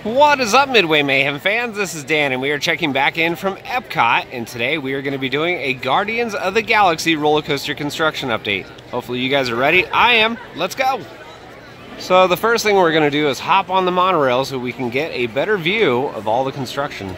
What is up, Midway Mayhem fans? This is Dan, and we are checking back in from Epcot, and today we are going to be doing a Guardians of the Galaxy roller coaster construction update. Hopefully you guys are ready. I am. Let's go! So the first thing we're going to do is hop on the monorail so we can get a better view of all the construction.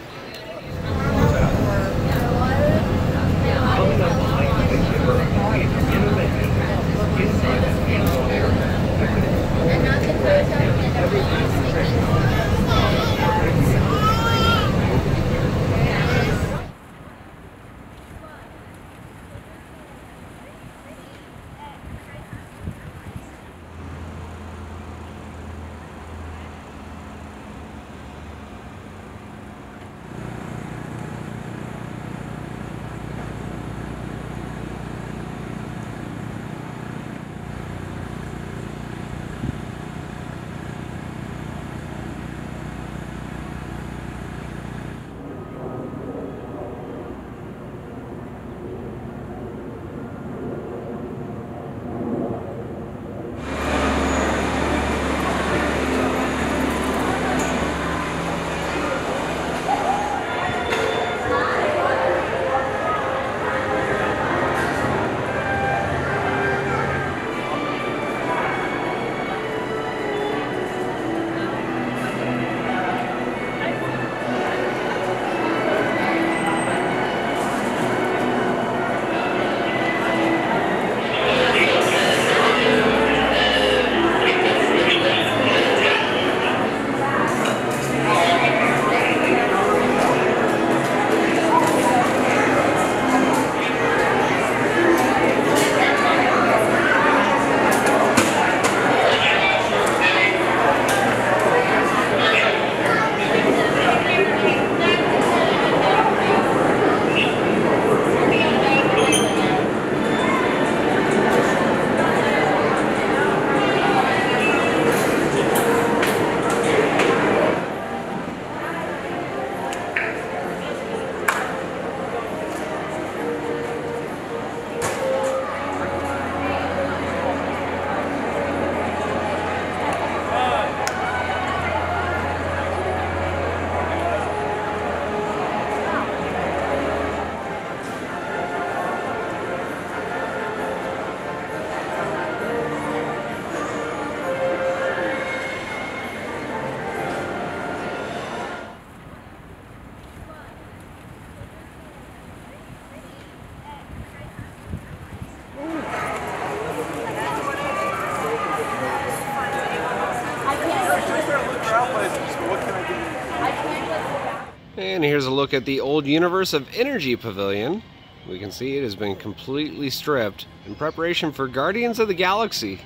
And here's a look at the old Universe of Energy Pavilion. We can see it has been completely stripped in preparation for Guardians of the Galaxy.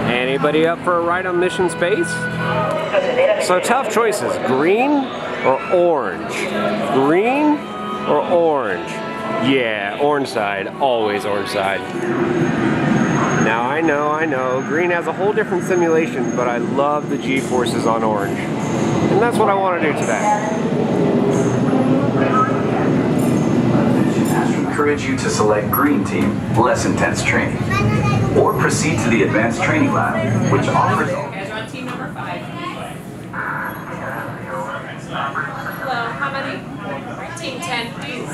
Anybody up for a ride on Mission Space? So tough choices, green or orange? Green or orange? Yeah, orange side, always orange side. Now I know, green has a whole different simulation, but I love the G-forces on orange. And that's what I want to do today. I encourage you to select Green Team, less intense training. Or proceed to the Advanced Training Lab, which offers... Guys are on team number 5. Hello, how many? Team 10, please.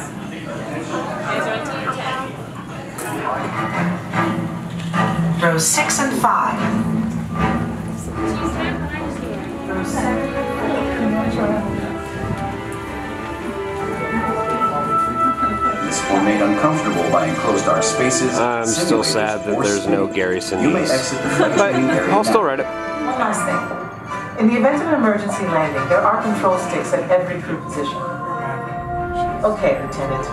Guys are on team 10. Rows 6 and 5. Rows 7. This one made uncomfortable by enclosed dark spaces, I'm still sad that there's no Gary you may Sinise. exit the flight But training area I'll still now. read it. One last thing. In the event of an emergency landing, there are control sticks at every crew position. Okay, Lieutenant.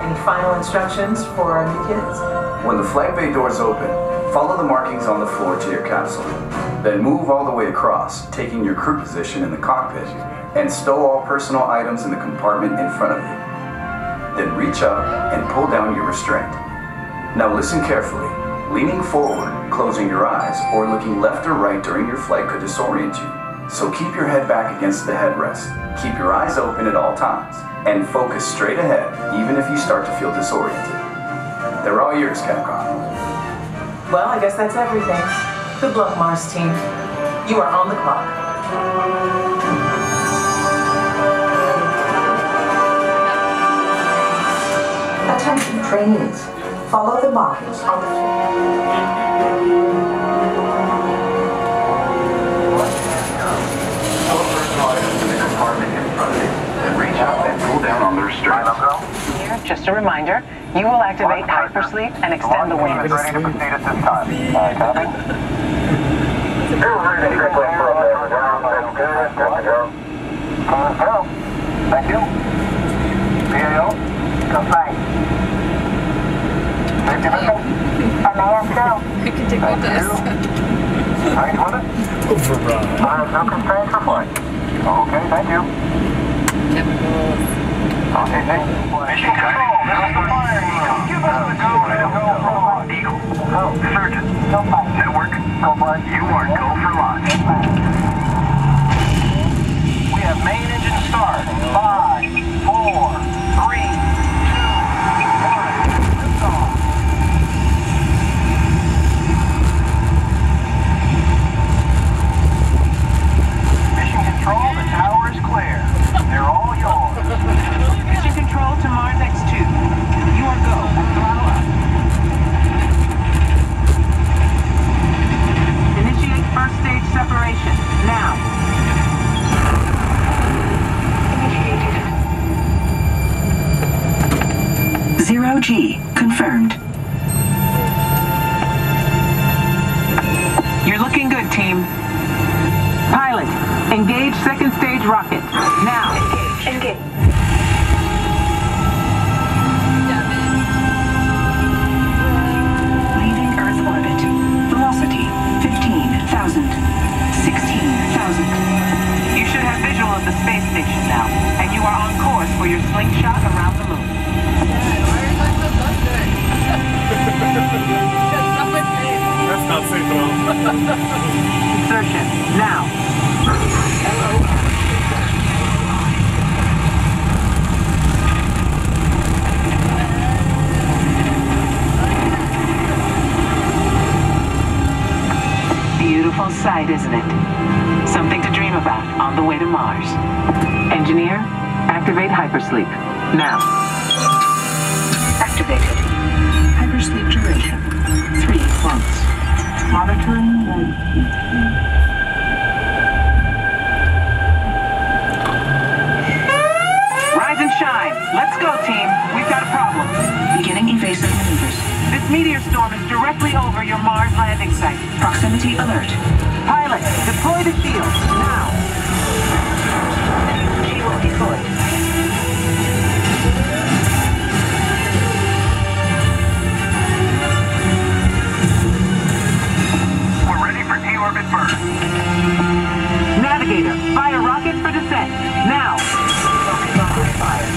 Any final instructions for our new kids? When the flight bay doors open, follow the markings on the floor to your capsule. Then move all the way across, taking your crew position in the cockpit, and stow all personal items in the compartment in front of you. Then reach up and pull down your restraint. Now listen carefully. Leaning forward, closing your eyes, or looking left or right during your flight could disorient you. So keep your head back against the headrest. Keep your eyes open at all times, and focus straight ahead, even if you start to feel disoriented. They're all yours, Capcom. Well, I guess that's everything. Good luck, Mars team. You are on the clock. Attention, trainees. Follow the markings on the floor. Reach out and pull down on the restraint. Here, just a reminder, you will activate hypersleep and extend the wings. Ready to proceed at this time. Copy. Thank you. PAO, come back. Safety missile? I can take with us. Range with it? No constraints for flight. Okay, thank you. Chemicals. Okay, thank you. Mission control, this is the fire eagle. Give us the go to go for launch. Eagle. Go. Surgeon. Network. Go flight. You are go for launch. We have main engine start. 5, 4, 3, 2, 1. Lift off. Mission control, the tower is clear. They're all yours. Mission control to Mars X2. You are go. Throttle up. Initiate first stage separation. Now. Initiated. 0G. Confirmed. You're looking good, team. Pilot, engage second stage rocket. Now. Engage. Leaving Earth orbit. Velocity 15,000. 16,000. You should have visual of the space station now, and you are on course for your slingshot around the moon. That's not safe at all. Insertion now. Beautiful sight, isn't it? Something to dream about on the way to Mars. Engineer, activate hypersleep. Now. Activated. Hypersleep duration. 3 months. Monitoring. Rise and shine. Let's go, team. We've got a problem. Beginning evasive maneuvers. This meteor storm is directly over your Mars landing site. Proximity alert. Pilot, deploy the shield. Now. Shield deployed. We're ready for T-orbit burn. Navigator, fire rockets for descent. Now. Rocket fire.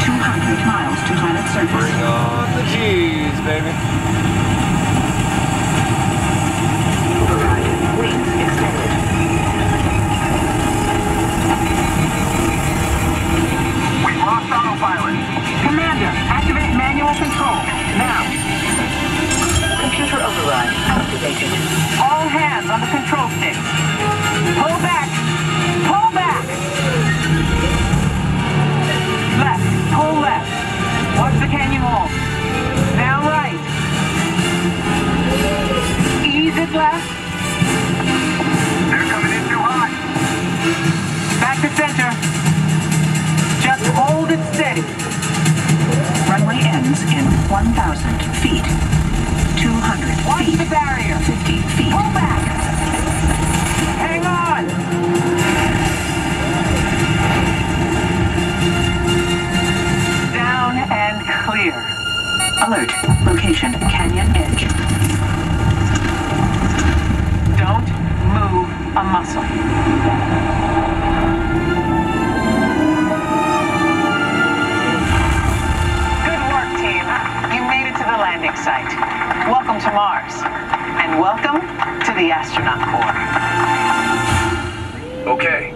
200 miles to planet surface. Bring on the G's, baby. Wings extended. We've lost autopilot. Commander, activate manual control. Now. Computer override activated. All hands on the control stick. Pull back. Pull back. Left. Pull left. Watch the canyon wall. Now right. Hold it steady. Runway ends in 1,000 feet. 200 Watch feet. The barrier. 50 feet. Pull back. Hang on. Down and clear. Alert. Location Canyon Edge. Don't move a muscle. Good work, team. You made it to the landing site. Welcome to Mars. And welcome to the Astronaut Corps. Okay.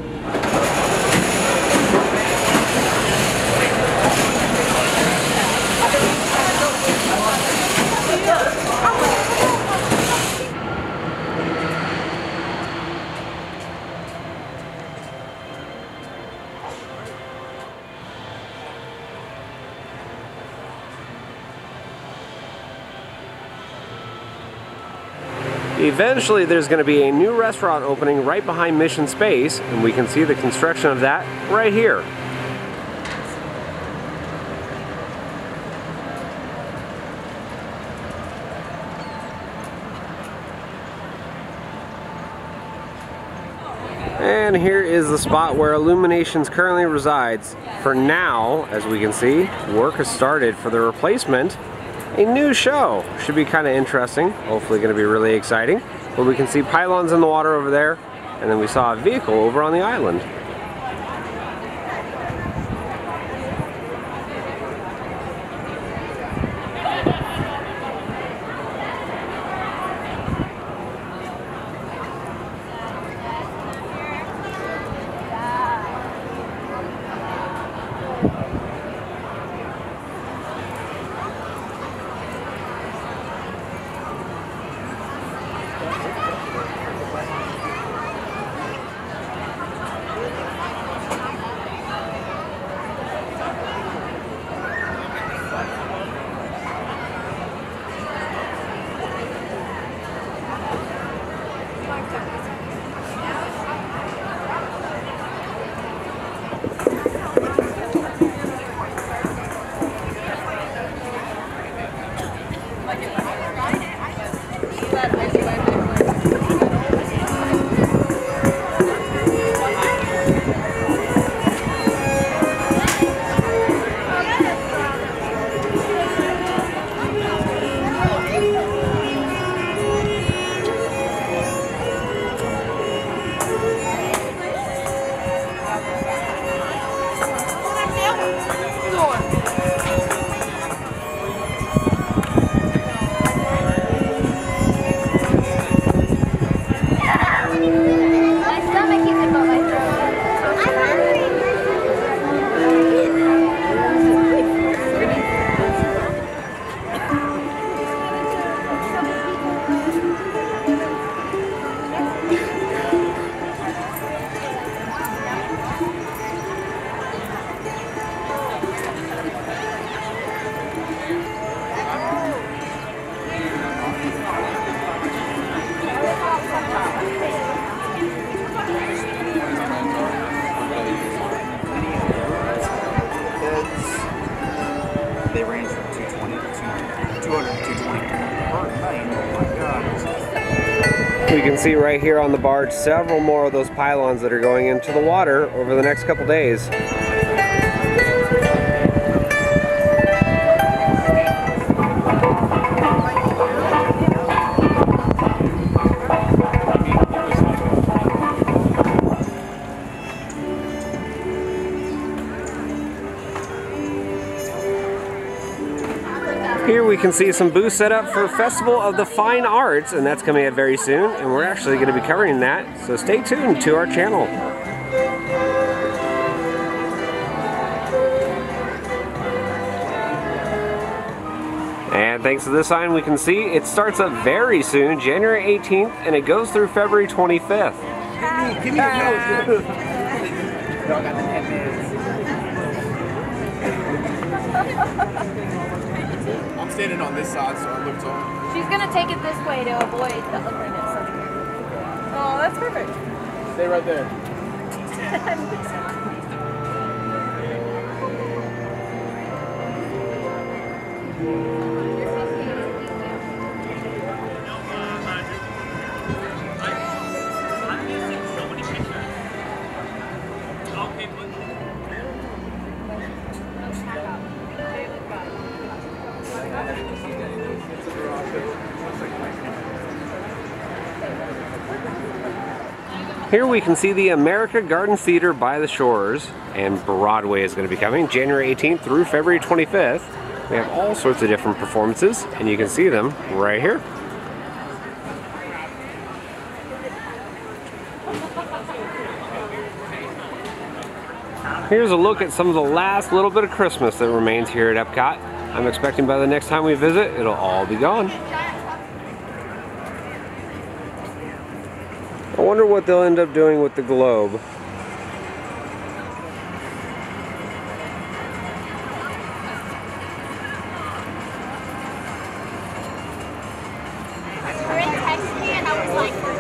Eventually there's going to be a new restaurant opening right behind Mission Space, and we can see the construction of that right here. And here is the spot where Illuminations currently resides. For now, as we can see, work has started for the replacement. A new show. Should be kind of interesting. Hopefully going to be really exciting. Where we can see pylons in the water over there, and then we saw a vehicle over on the island. They range from 220 to 200 to 220 per night. Oh my God. We can see right here on the barge several more of those pylons that are going into the water over the next couple days. Here we can see some booths set up for Festival of the Fine Arts, and that's coming up very soon, and we're actually going to be covering that, so stay tuned to our channel. And thanks to this sign, we can see it starts up very soon, January 18th, and it goes through February 25th. Give me a note. Y'all got the 10 minutes. I'm standing on this side, so I looked on. She's gonna take it this way to avoid the ugliness. Oh, that's perfect. Stay right there. Here we can see the America Garden Theater by the Shores, and Broadway is going to be coming January 18th through February 25th. We have all sorts of different performances, and you can see them right here. Here's a look at some of the last little bit of Christmas that remains here at Epcot. I'm expecting by the next time we visit, it'll all be gone. I wonder what they'll end up doing with the globe.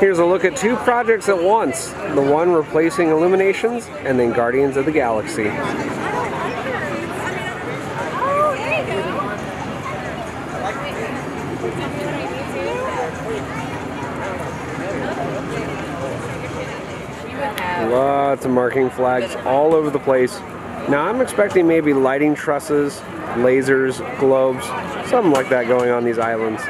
Here's a look at two projects at once. The one replacing Illuminations, and then Guardians of the Galaxy. Lots of marking flags all over the place. Now I'm expecting maybe lighting trusses, lasers, globes, something like that going on these islands.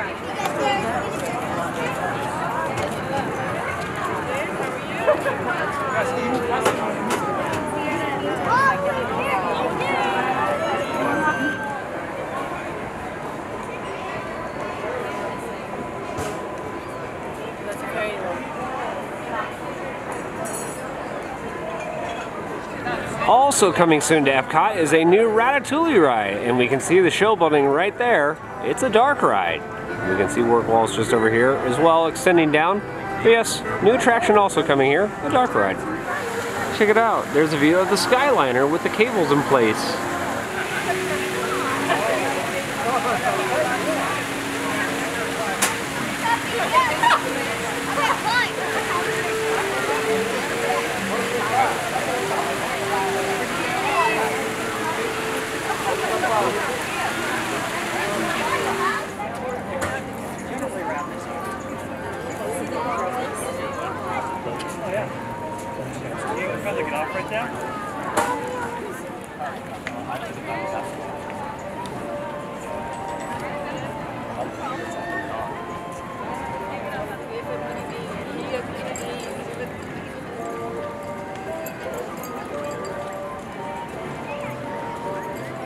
Also coming soon to Epcot is a new Ratatouille ride, and we can see the show building right there. It's a dark ride. We can see work walls just over here as well, extending down. But yes, new attraction also coming here, a dark ride. Check it out, there's a view of the Skyliner with the cables in place.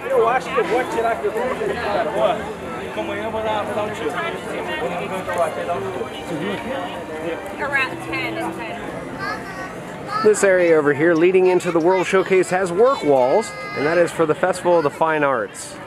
Eu acho que eu vou tirar aqui o cara. Amanhã eu vou dar um tiro. Around 10. This area over here leading into the World Showcase has work walls, and that is for the Festival of the Fine Arts.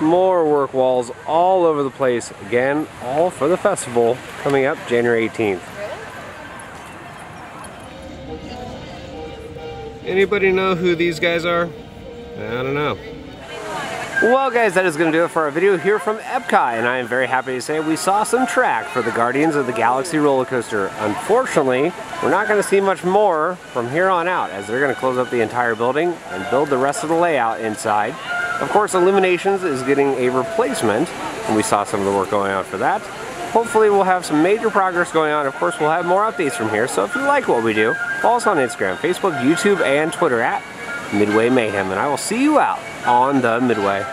More work walls all over the place, again, all for the festival coming up January 18th. Anybody know who these guys are? I don't know. Well guys, that is going to do it for our video here from Epcot, and I am very happy to say we saw some track for the Guardians of the Galaxy roller coaster. Unfortunately, we're not going to see much more from here on out, as they're going to close up the entire building and build the rest of the layout inside. Of course, Illuminations is getting a replacement, and we saw some of the work going on for that. Hopefully we'll have some major progress going on. Of course, we'll have more updates from here, so if you like what we do, follow us on Instagram, Facebook, YouTube, and Twitter at Midway Mayhem, and I will see you out on the Midway.